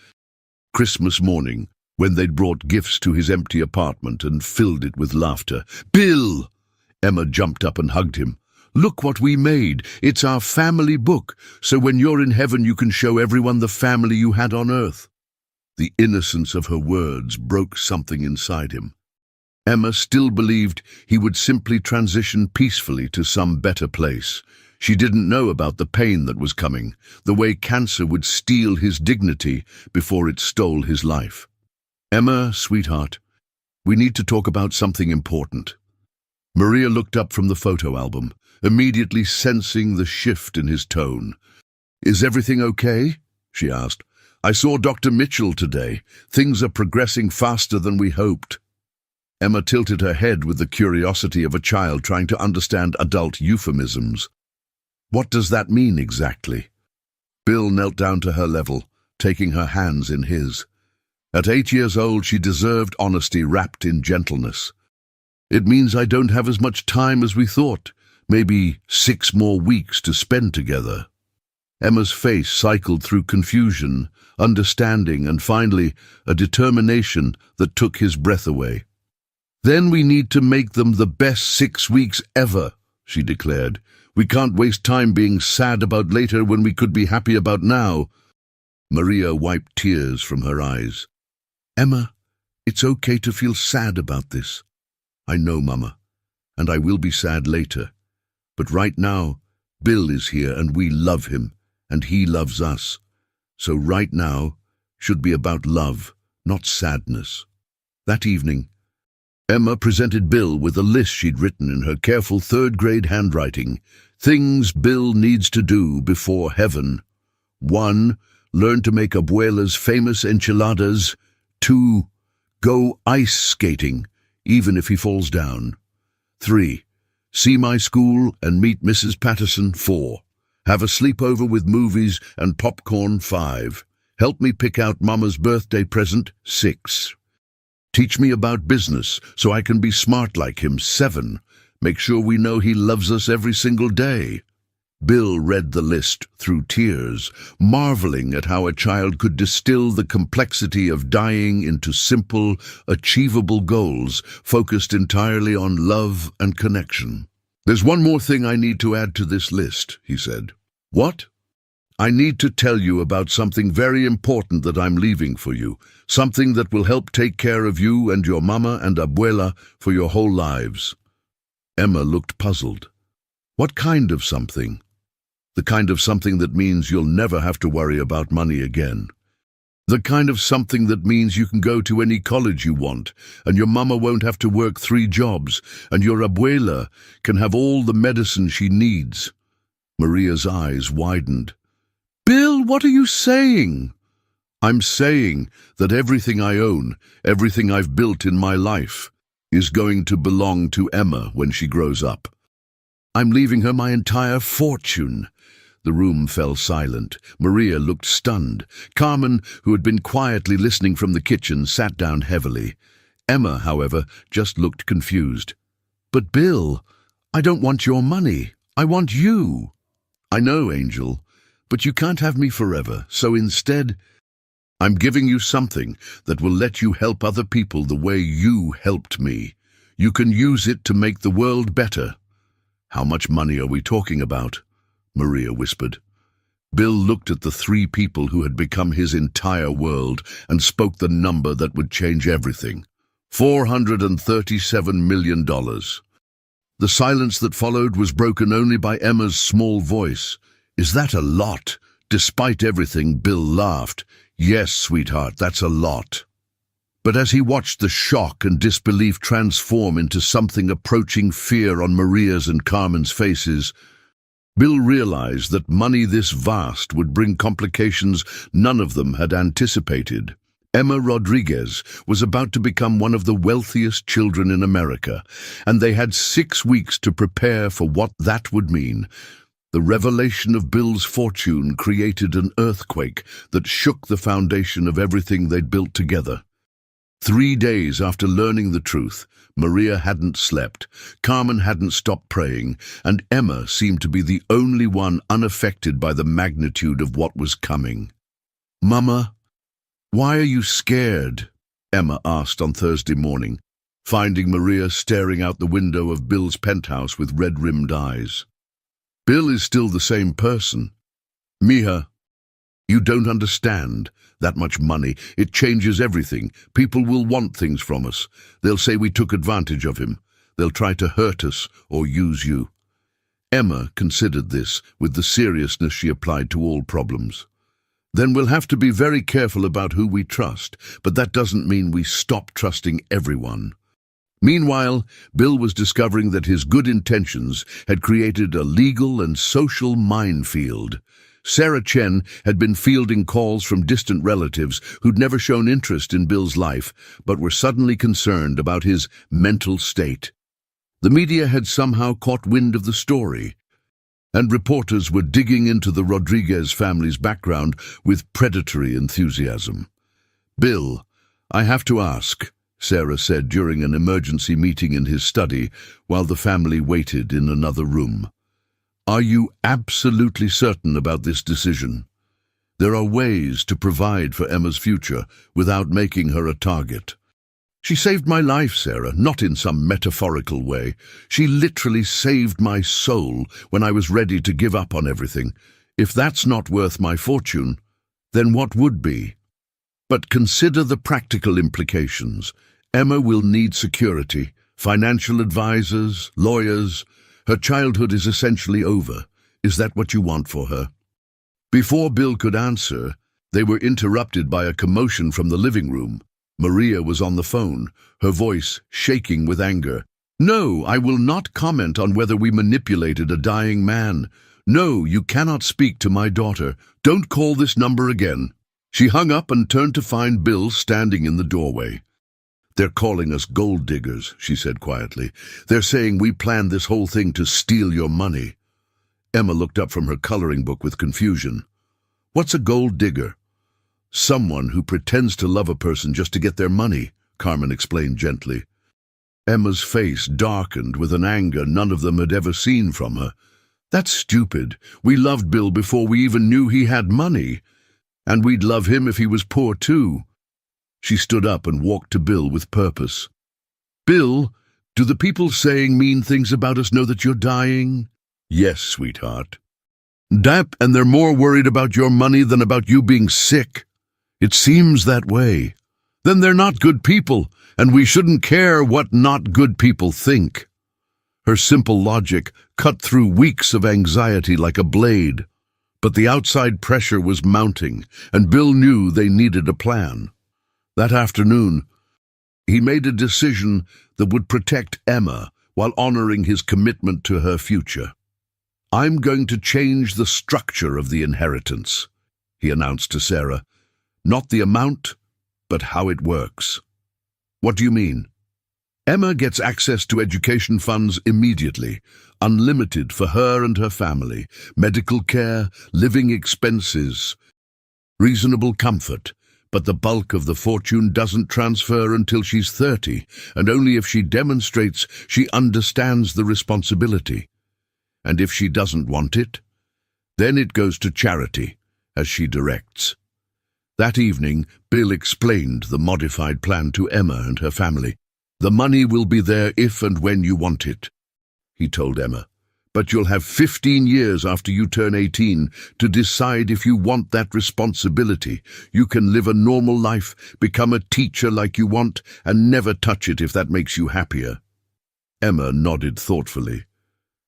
Speaker 1: Christmas morning, when they'd brought gifts to his empty apartment and filled it with laughter. "Bill!" Emma jumped up and hugged him. "Look what we made. It's our family book, so when you're in heaven you can show everyone the family you had on earth." The innocence of her words broke something inside him. Emma still believed he would simply transition peacefully to some better place. She didn't know about the pain that was coming, the way cancer would steal his dignity before it stole his life. "Emma, sweetheart, we need to talk about something important." Maria looked up from the photo album, immediately sensing the shift in his tone. "Is everything okay?" she asked. "I saw Dr. Mitchell today. Things are progressing faster than we hoped." Emma tilted her head with the curiosity of a child trying to understand adult euphemisms. "What does that mean exactly?" Bill knelt down to her level, taking her hands in his. At 8 years old, she deserved honesty wrapped in gentleness. "It means I don't have as much time as we thought. Maybe 6 more weeks to spend together. Emma's face cycled through confusion, understanding, and finally a determination that took his breath away. "Then we need to make them the best 6 weeks ever," she declared. "We can't waste time being sad about later when we could be happy about now." Maria wiped tears from her eyes. "Emma, it's okay to feel sad about this. I know, Mama, and I will be sad later. But right now, Bill is here and we love him, and he loves us. So right now should be about love, not sadness." That evening, Emma presented Bill with a list she'd written in her careful third-grade handwriting. Things Bill needs to do before heaven. 1. Learn to make Abuela's famous enchiladas. 2. Go ice skating, even if he falls down. 3. See my school and meet Mrs. Patterson. 4. Have a sleepover with movies and popcorn. 5. Help me pick out Mama's birthday present. 6. Teach me about business so I can be smart like him. 7. Make sure we know he loves us every single day. Bill read the list through tears, marveling at how a child could distill the complexity of dying into simple, achievable goals focused entirely on love and connection. "There's one more thing I need to add to this list," he said. "What?" "I need to tell you about something very important that I'm leaving for you, something that will help take care of you and your mama and abuela for your whole lives." Emma looked puzzled. "What kind of something?" "The kind of something that means you'll never have to worry about money again. The kind of something that means you can go to any college you want, and your mama won't have to work 3 jobs, and your abuela can have all the medicine she needs." Maria's eyes widened. "Bill, what are you saying?" "I'm saying that everything I own, everything I've built in my life, is going to belong to Emma when she grows up. I'm leaving her my entire fortune." The room fell silent. Maria looked stunned. Carmen, who had been quietly listening from the kitchen, sat down heavily. Emma, however, just looked confused. "But Bill, I don't want your money. I want you." "I know, Angel, but you can't have me forever, so instead, I'm giving you something that will let you help other people the way you helped me. You can use it to make the world better." "How much money are we talking about?" Maria whispered. Bill looked at the 3 people who had become his entire world and spoke the number that would change everything. $437 million. The silence that followed was broken only by Emma's small voice. "Is that a lot?" Despite everything, Bill laughed. "Yes, sweetheart, that's a lot." But as he watched the shock and disbelief transform into something approaching fear on Maria's and Carmen's faces, Bill realized that money this vast would bring complications none of them had anticipated. Emma Rodriguez was about to become one of the wealthiest children in America, and they had 6 weeks to prepare for what that would mean. The revelation of Bill's fortune created an earthquake that shook the foundation of everything they'd built together. 3 days after learning the truth, Maria hadn't slept, Carmen hadn't stopped praying, and Emma seemed to be the only one unaffected by the magnitude of what was coming. "Mama, why are you scared?" Emma asked on Thursday morning, finding Maria staring out the window of Bill's penthouse with red-rimmed eyes. "Bill is still the same person. Mija, you don't understand. That much money, it changes everything. People will want things from us. They'll say we took advantage of him. They'll try to hurt us or use you." Emma considered this with the seriousness she applied to all problems. "Then we'll have to be very careful about who we trust, but that doesn't mean we stop trusting everyone." Meanwhile, Bill was discovering that his good intentions had created a legal and social minefield. Sarah Chen had been fielding calls from distant relatives who'd never shown interest in Bill's life, but were suddenly concerned about his mental state. The media had somehow caught wind of the story, and reporters were digging into the Rodriguez family's background with predatory enthusiasm. "Bill, I have to ask," Sarah said during an emergency meeting in his study while the family waited in another room. "Are you absolutely certain about this decision? There are ways to provide for Emma's future without making her a target." "She saved my life, Sarah, not in some metaphorical way. She literally saved my soul when I was ready to give up on everything. If that's not worth my fortune, then what would be? But consider the practical implications. Emma will need security, financial advisors, lawyers. Her childhood is essentially over. Is that what you want for her?" Before Bill could answer, they were interrupted by a commotion from the living room. Maria was on the phone, her voice shaking with anger. "No, I will not comment on whether we manipulated a dying man. No, you cannot speak to my daughter. Don't call this number again." She hung up and turned to find Bill standing in the doorway. "They're calling us gold diggers," she said quietly. "They're saying we planned this whole thing to steal your money." Emma looked up from her coloring book with confusion. "What's a gold digger?" "Someone who pretends to love a person just to get their money," Carmen explained gently. Emma's face darkened with an anger none of them had ever seen from her. "That's stupid. We loved Bill before we even knew he had money. And we'd love him if he was poor too." She stood up and walked to Bill with purpose. "Bill, do the people saying mean things about us know that you're dying?" "Yes, sweetheart." And they're more worried about your money than about you being sick." "It seems that way." "Then they're not good people, and we shouldn't care what not good people think." Her simple logic cut through weeks of anxiety like a blade. But the outside pressure was mounting, and Bill knew they needed a plan. That afternoon, he made a decision that would protect Emma while honoring his commitment to her future. "I'm going to change the structure of the inheritance," he announced to Sarah. "Not the amount, but how it works." "What do you mean?" "Emma gets access to education funds immediately, unlimited for her and her family, medical care, living expenses, reasonable comfort. But the bulk of the fortune doesn't transfer until she's 30, and only if she demonstrates she understands the responsibility. And if she doesn't want it, then it goes to charity, as she directs." That evening, Bill explained the modified plan to Emma and her family. "The money will be there if and when you want it," he told Emma. "But you'll have 15 years after you turn 18 to decide if you want that responsibility. You can live a normal life, become a teacher like you want, and never touch it if that makes you happier." Emma nodded thoughtfully.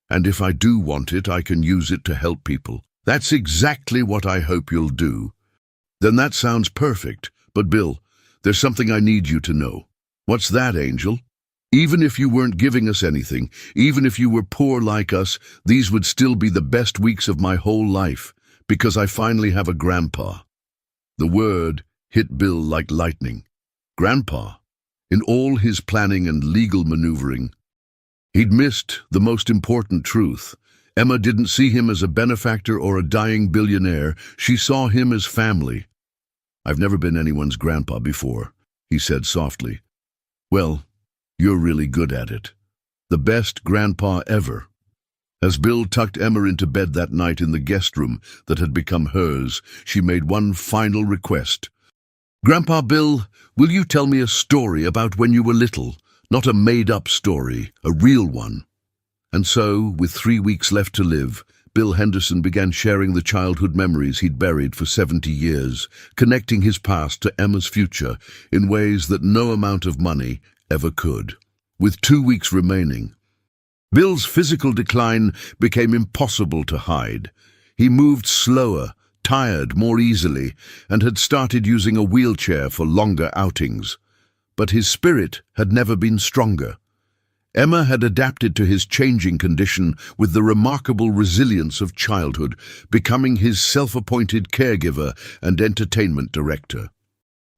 Speaker 1: "And if I do want it, I can use it to help people." "That's exactly what I hope you'll do." "Then that sounds perfect. But Bill, there's something I need you to know." "What's that, Angel?" "Even if you weren't giving us anything, even if you were poor like us, these would still be the best weeks of my whole life, because I finally have a grandpa." The word hit Bill like lightning. Grandpa. In all his planning and legal maneuvering, he'd missed the most important truth. Emma didn't see him as a benefactor or a dying billionaire. She saw him as family. "I've never been anyone's grandpa before," he said softly. "Well, you're really good at it. The best grandpa ever." As Bill tucked Emma into bed that night in the guest room that had become hers, she made one final request. "Grandpa Bill, will you tell me a story about when you were little? Not a made-up story, a real one." And so, with 3 weeks left to live, Bill Henderson began sharing the childhood memories he'd buried for 70 years, connecting his past to Emma's future in ways that no amount of money ever could. With 2 weeks remaining, Bill's physical decline became impossible to hide. He moved slower, tired more easily, and had started using a wheelchair for longer outings. But his spirit had never been stronger. Emma had adapted to his changing condition with the remarkable resilience of childhood, becoming his self-appointed caregiver and entertainment director.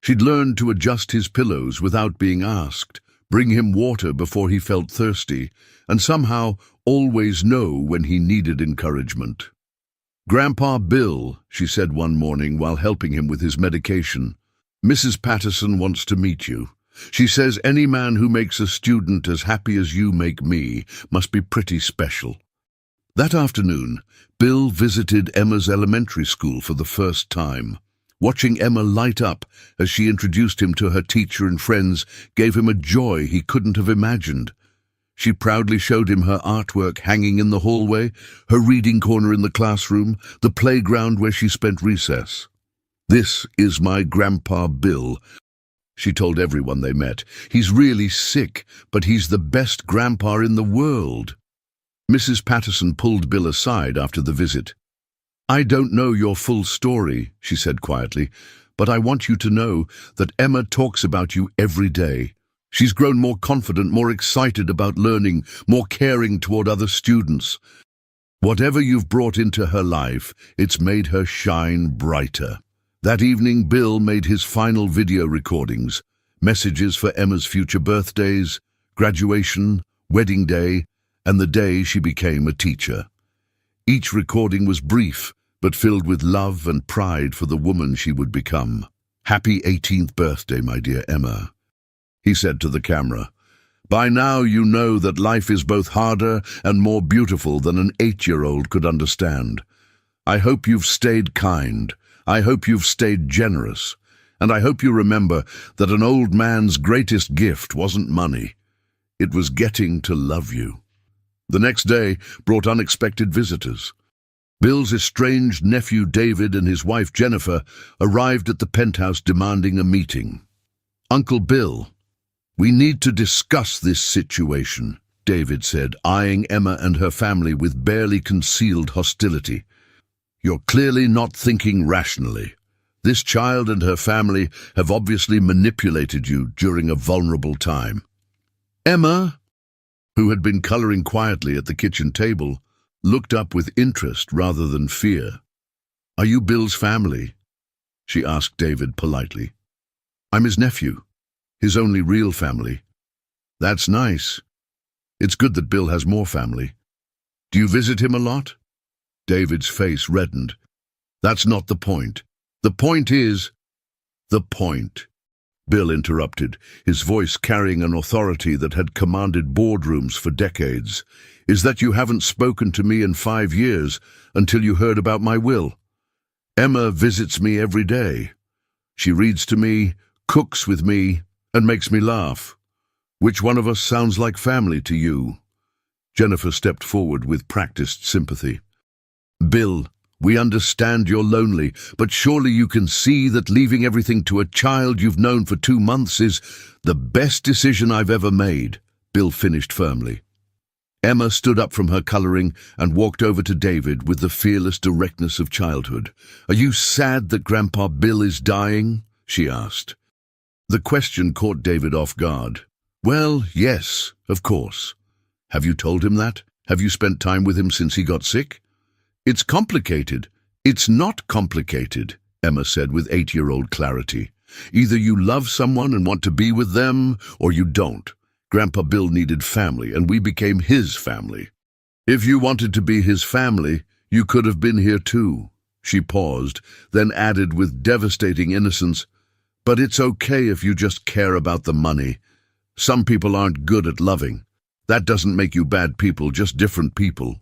Speaker 1: She'd learned to adjust his pillows without being asked, bring him water before he felt thirsty, and somehow always know when he needed encouragement. "Grandpa Bill," she said one morning while helping him with his medication, "Mrs. Patterson wants to meet you. She says any man who makes a student as happy as you make me must be pretty special. That afternoon, Bill visited Emma's elementary school for the first time. Watching Emma light up as she introduced him to her teacher and friends gave him a joy he couldn't have imagined. She proudly showed him her artwork hanging in the hallway, her reading corner in the classroom, the playground where she spent recess. "This is my Grandpa Bill," she told everyone they met. "He's really sick, but he's the best grandpa in the world." Mrs. Patterson pulled Bill aside after the visit. "I don't know your full story," she said quietly, "but I want you to know that Emma talks about you every day. She's grown more confident, more excited about learning, more caring toward other students. Whatever you've brought into her life, it's made her shine brighter." That evening, Bill made his final video recordings, messages for Emma's future birthdays, graduation, wedding day, and the day she became a teacher. Each recording was brief, but filled with love and pride for the woman she would become. "Happy 18th birthday, my dear Emma," he said to the camera. "By now you know that life is both harder and more beautiful than an 8-year-old could understand. I hope you've stayed kind. I hope you've stayed generous. And I hope you remember that an old man's greatest gift wasn't money. It was getting to love you." The next day brought unexpected visitors. Bill's estranged nephew David and his wife Jennifer arrived at the penthouse demanding a meeting. "Uncle Bill, we need to discuss this situation," David said, eyeing Emma and her family with barely concealed hostility. "You're clearly not thinking rationally. This child and her family have obviously manipulated you during a vulnerable time." Emma, who had been coloring quietly at the kitchen table, looked up with interest rather than fear. "Are you Bill's family?" she asked David politely. "I'm his nephew, his only real family." "That's nice. It's good that Bill has more family. Do you visit him a lot?" David's face reddened. "That's not the point. The point is—" "The point," Bill interrupted, his voice carrying an authority that had commanded boardrooms for decades, "is that you haven't spoken to me in 5 years until you heard about my will. Emma visits me every day. She reads to me, cooks with me, and makes me laugh. Which one of us sounds like family to you?" Jennifer stepped forward with practiced sympathy. "Bill, we understand you're lonely, but surely you can see that leaving everything to a child you've known for 2 months is the best decision I've ever made," Bill finished firmly. Emma stood up from her coloring and walked over to David with the fearless directness of childhood. "Are you sad that Grandpa Bill is dying?" she asked. The question caught David off guard. "Well, yes, of course. Have you told him that? Have you spent time with him since he got sick?" "It's complicated." "It's not complicated," Emma said with 8-year-old clarity. "Either you love someone and want to be with them, or you don't. Grandpa Bill needed family, and we became his family. If you wanted to be his family, you could have been here too." She paused, then added with devastating innocence, "But it's okay if you just care about the money. Some people aren't good at loving. That doesn't make you bad people, just different people."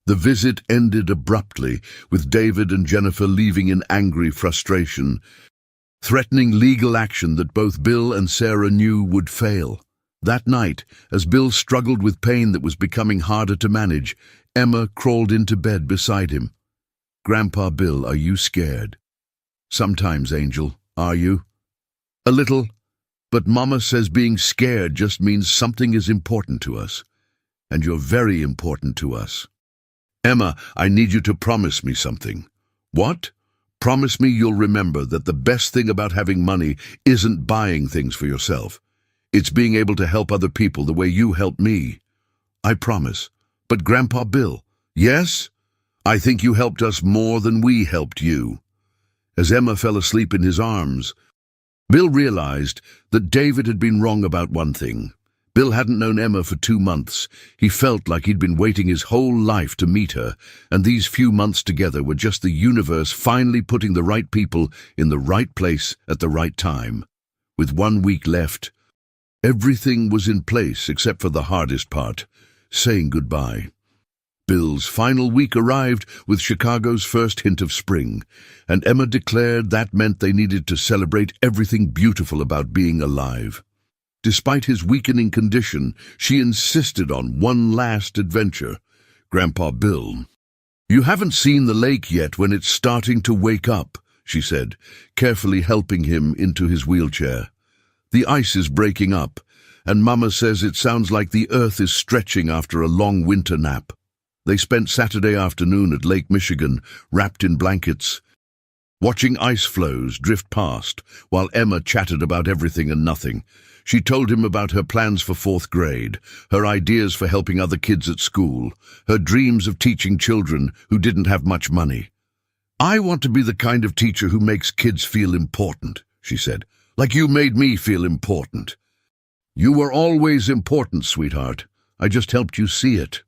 Speaker 1: The visit ended abruptly, with David and Jennifer leaving in angry frustration, threatening legal action that both Bill and Sarah knew would fail. That night, as Bill struggled with pain that was becoming harder to manage, Emma crawled into bed beside him. "Grandpa Bill, are you scared?" "Sometimes, Angel. Are you?" "A little. But Mama says being scared just means something is important to us. And you're very important to us." "Emma, I need you to promise me something." "What?" "Promise me you'll remember that the best thing about having money isn't buying things for yourself. It's being able to help other people the way you helped me." "I promise." "But Grandpa Bill—" "Yes? I think you helped us more than we helped you." As Emma fell asleep in his arms, Bill realized that David had been wrong about one thing. Bill hadn't known Emma for 2 months. He felt like he'd been waiting his whole life to meet her, and these few months together were just the universe finally putting the right people in the right place at the right time. With 1 week left, Everything was in place except for the hardest part, saying goodbye. Bill's final week arrived with Chicago's first hint of spring, and Emma declared that meant they needed to celebrate everything beautiful about being alive. Despite his weakening condition, she insisted on one last adventure. "Grandpa Bill, you haven't seen the lake yet when it's starting to wake up," she said, carefully helping him into his wheelchair. "The ice is breaking up, and Mama says it sounds like the earth is stretching after a long winter nap." They spent Saturday afternoon at Lake Michigan, wrapped in blankets, watching ice floes drift past, while Emma chatted about everything and nothing. She told him about her plans for 4th grade, her ideas for helping other kids at school, her dreams of teaching children who didn't have much money. "I want to be the kind of teacher who makes kids feel important," she said, "like you made me feel important." "You were always important, sweetheart. I just helped you see it."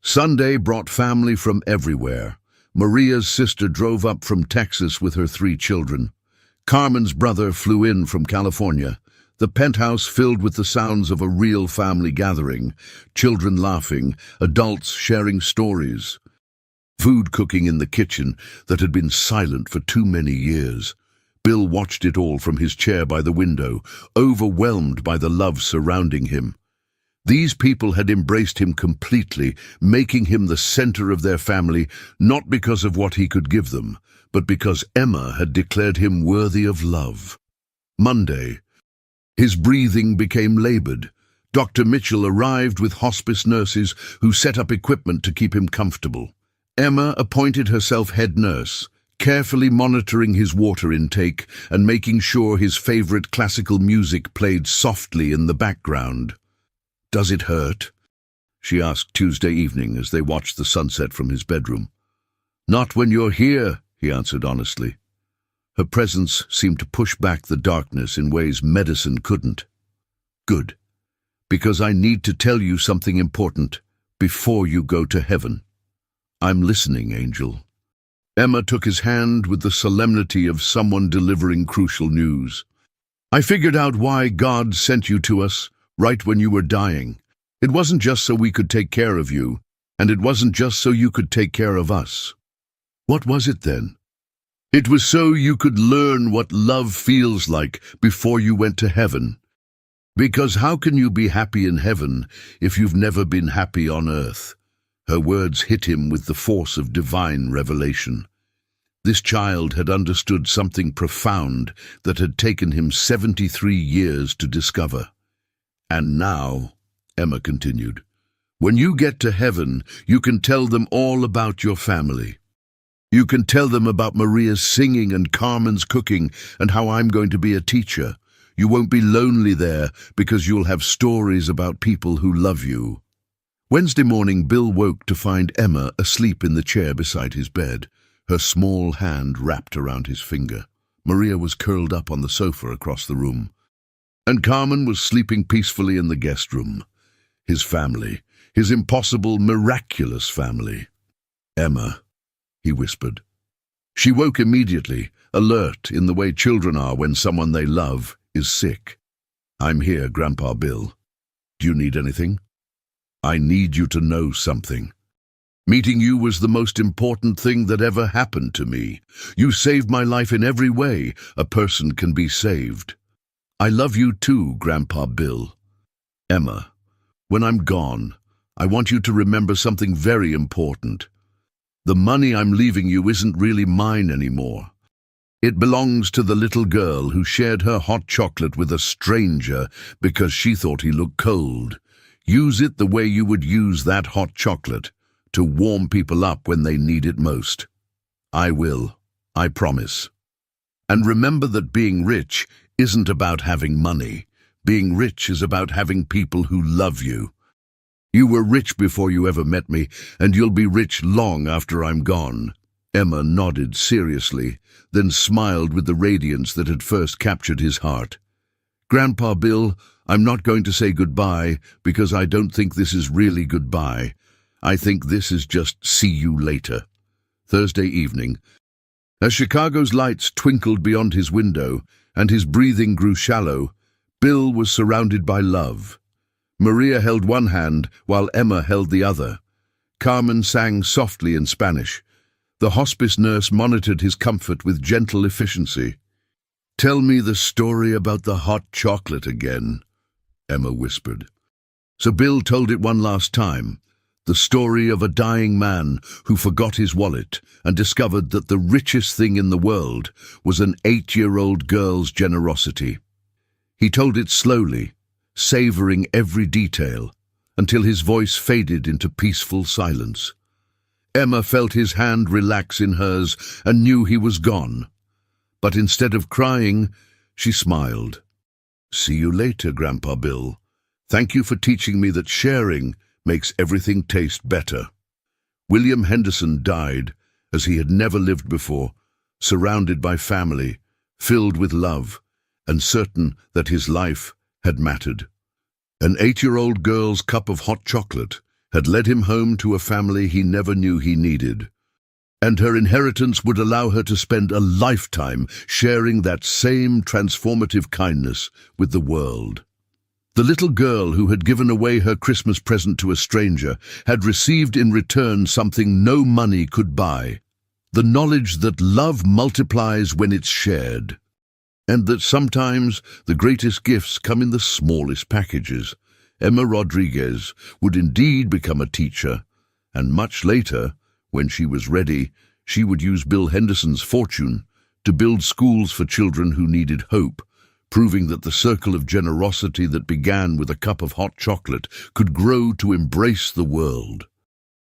Speaker 1: Sunday brought family from everywhere. Maria's sister drove up from Texas with her 3 children. Carmen's brother flew in from California. The penthouse filled with the sounds of a real family gathering, children laughing, adults sharing stories. Food cooking in the kitchen that had been silent for too many years. Bill watched it all from his chair by the window, overwhelmed by the love surrounding him. These people had embraced him completely, making him the center of their family, not because of what he could give them, but because Emma had declared him worthy of love. Monday. His breathing became labored. Dr. Mitchell arrived with hospice nurses who set up equipment to keep him comfortable. Emma appointed herself head nurse, carefully monitoring his water intake and making sure his favorite classical music played softly in the background. "Does it hurt?" she asked Tuesday evening as they watched the sunset from his bedroom. "Not when you're here," he answered honestly. Her presence seemed to push back the darkness in ways medicine couldn't. "Good, because I need to tell you something important before you go to heaven." "I'm listening, Angel." Emma took his hand with the solemnity of someone delivering crucial news. "I figured out why God sent you to us right when you were dying. It wasn't just so we could take care of you, and it wasn't just so you could take care of us." "What was it then?" "It was so you could learn what love feels like before you went to heaven. Because how can you be happy in heaven if you've never been happy on earth?" Her words hit him with the force of divine revelation. This child had understood something profound that had taken him 73 years to discover. "And now," Emma continued, "when you get to heaven, you can tell them all about your family. You can tell them about Maria's singing and Carmen's cooking and how I'm going to be a teacher. You won't be lonely there because you'll have stories about people who love you." Wednesday morning, Bill woke to find Emma asleep in the chair beside his bed, her small hand wrapped around his finger. Maria was curled up on the sofa across the room, and Carmen was sleeping peacefully in the guest room. His family, his impossible, miraculous family. "Emma," he whispered. She woke immediately, alert in the way children are when someone they love is sick. "I'm here, Grandpa Bill. Do you need anything?" "I need you to know something. Meeting you was the most important thing that ever happened to me. You saved my life in every way a person can be saved. I love you too, Grandpa Bill." "Emma, when I'm gone, I want you to remember something very important. The money I'm leaving you isn't really mine anymore. It belongs to the little girl who shared her hot chocolate with a stranger because she thought he looked cold. Use it the way you would use that hot chocolate, to warm people up when they need it most. I will, I promise. And remember that being rich isn't about having money. Being rich is about having people who love you. You were rich before you ever met me, and you'll be rich long after I'm gone." Emma nodded seriously, then smiled with the radiance that had first captured his heart. "Grandpa Bill, I'm not going to say goodbye because I don't think this is really goodbye. I think this is just see you later." Thursday evening. As Chicago's lights twinkled beyond his window and his breathing grew shallow, Bill was surrounded by love. Maria held one hand while Emma held the other. Carmen sang softly in Spanish. The hospice nurse monitored his comfort with gentle efficiency. "Tell me the story about the hot chocolate again," Emma whispered. So Bill told it one last time, the story of a dying man who forgot his wallet and discovered that the richest thing in the world was an 8-year-old girl's generosity. He told it slowly, savoring every detail, until his voice faded into peaceful silence. Emma felt his hand relax in hers and knew he was gone. But instead of crying, she smiled. "See you later, Grandpa Bill. Thank you for teaching me that sharing makes everything taste better." William Henderson died as he had never lived before, surrounded by family, filled with love, and certain that his life had mattered. An 8-year-old girl's cup of hot chocolate had led him home to a family he never knew he needed, and her inheritance would allow her to spend a lifetime sharing that same transformative kindness with the world. The little girl who had given away her Christmas present to a stranger had received in return something no money could buy: the knowledge that love multiplies when it's shared, and that sometimes the greatest gifts come in the smallest packages. Emma Rodriguez would indeed become a teacher, and much later, when she was ready, she would use Bill Henderson's fortune to build schools for children who needed hope, proving that the circle of generosity that began with a cup of hot chocolate could grow to embrace the world.